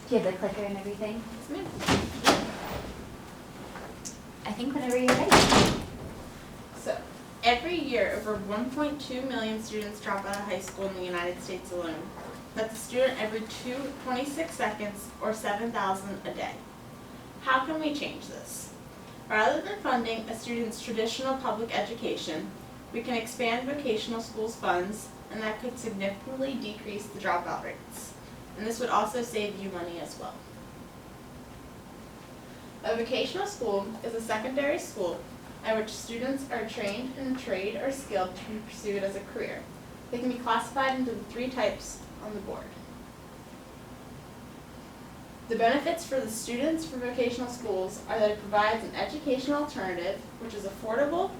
Do you have the clicker and everything? Yes, ma'am. I think whenever you're ready. So, every year, over 1.2 million students drop out of high school in the United States alone. That's a student every 26 seconds, or 7,000 a day. How can we change this? Rather than funding a student's traditional public education, we can expand vocational schools funds, and that could significantly decrease the dropout rates. And this would also save you money as well. A vocational school is a secondary school at which students are trained in a trade or skill to be pursued as a career. They can be classified into the 3 types on the board. The benefits for the students for vocational schools are that it provides an educational alternative which is affordable,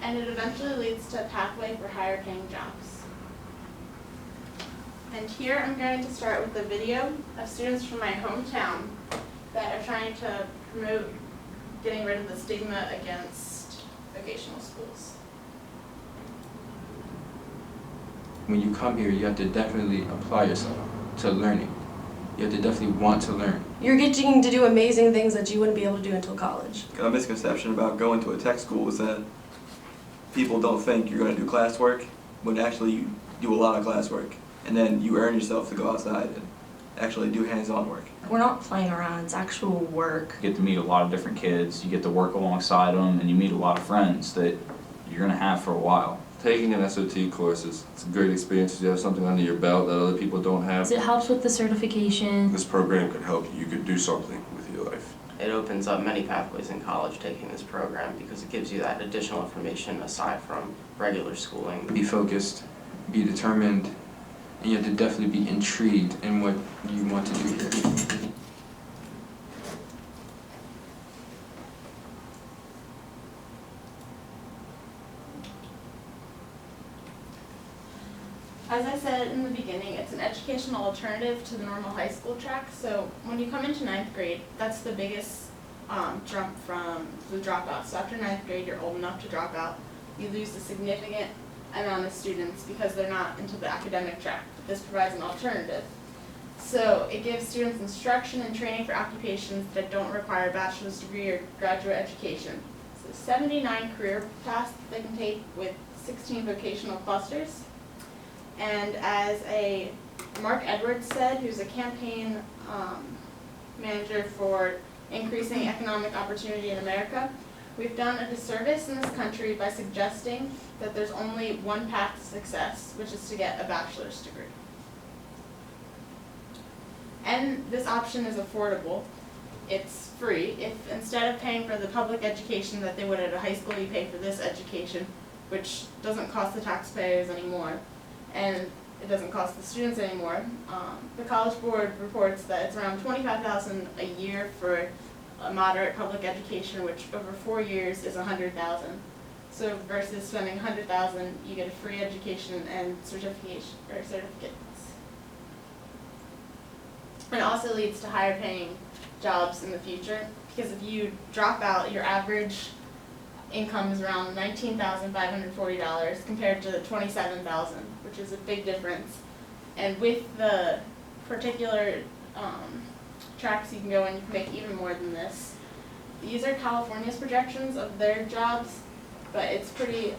and it eventually leads to a pathway for higher paying jobs. And here I'm going to start with a video of students from my hometown that are trying to promote getting rid of the stigma against vocational schools. When you come here, you have to definitely apply yourself to learning. You have to definitely want to learn. You're getting to do amazing things that you wouldn't be able to do until college. A misconception about going to a tech school is that people don't think you're going to do classwork, when actually you do a lot of classwork. And then you earn yourself to go outside and actually do hands-on work. We're not playing around, it's actual work. You get to meet a lot of different kids, you get to work alongside them, and you meet a lot of friends that you're going to have for a while. Taking an SOT course it's a great experience. You have something under your belt that other people don't have. It helps with the certification. This program could help you. You could do something with your life. It opens up many pathways in college taking this program because it gives you that additional information aside from regular schooling. Be focused, be determined, and you have to definitely be intrigued in what you want to do here. As I said in the beginning, it's an educational alternative to the normal high school track. So when you come into 9th grade, that's the biggest jump from the dropout. So after 9th grade, you're old enough to drop out. You lose a significant amount of students because they're not into the academic track. But this provides an alternative. So it gives students instruction and training for occupations that don't require a bachelor's degree or graduate education. So 79 career paths they can take with 16 vocational clusters. And as Mark Edwards said, who's a campaign manager for increasing economic opportunity in America, we've done a disservice in this country by suggesting that there's only one path to success, which is to get a bachelor's degree. And this option is affordable. It's free. If instead of paying for the public education that they would at a high school, you pay for this education, which doesn't cost the taxpayers anymore, and it doesn't cost the students anymore. The College Board reports that it's around $25,000 a year for a moderate public education, which over 4 years is $100,000. So versus spending $100,000, you get a free education and certificates. It also leads to higher paying jobs in the future, because if you drop out, your average income is around $19,540 compared to $27,000, which is a big difference. And with the particular tracks you can go in, you can make even more than this. These are California's projections of their jobs, but it's pretty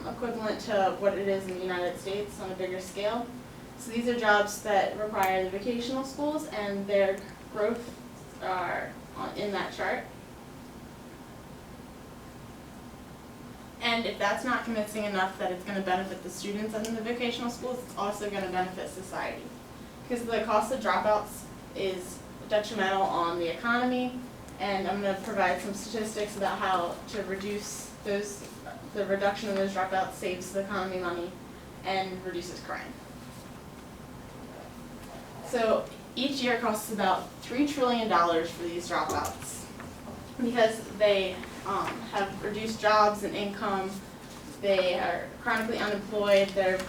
equivalent to what it is in the United States on a bigger scale. So these are jobs that require the vocational schools, and their growth are in that chart. And if that's not convincing enough that it's going to benefit the students in the vocational schools, it's also going to benefit society. Because the cost of dropouts is detrimental on the economy, and I'm going to provide some statistics about how to reduce those, the reduction of those dropouts saves the economy money and reduces crime. So each year costs about $3 trillion for these dropouts because they have reduced jobs and income, they are chronically unemployed, they're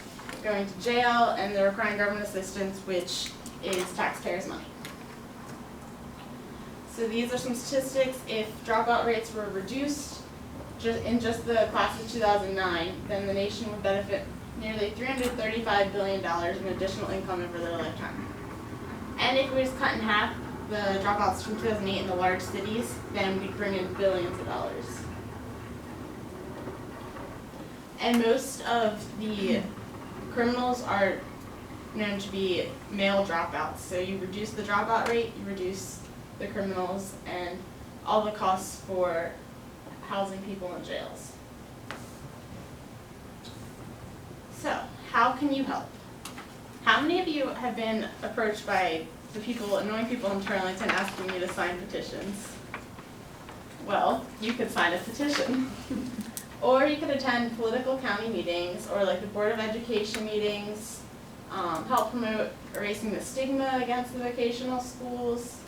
going to jail, and they're requiring government assistance, which is taxpayers' money. So these are some statistics. If dropout rates were reduced in just the class of 2009, then the nation would benefit nearly $335 billion in additional income over their lifetime. And if we just cut in half the dropouts from 2008 in the large cities, then we'd bring in billions of dollars. And most of the criminals are known to be male dropouts. So you reduce the dropout rate, you reduce the criminals, and all the costs for housing people in jails. So, how can you help? How many of you have been approached by the people, annoying people in Turlington asking you to sign petitions? Well, you could sign a petition. Or you could attend political county meetings or like the Board of Education meetings, help promote erasing the stigma against the vocational schools,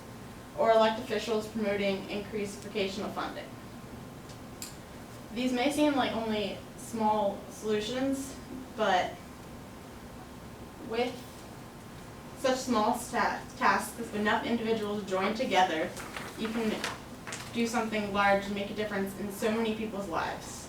or elect officials promoting increased vocational funding. These may seem like only small solutions, but with such small tasks, if enough individuals join together, you can do something large and make a difference in so many people's lives.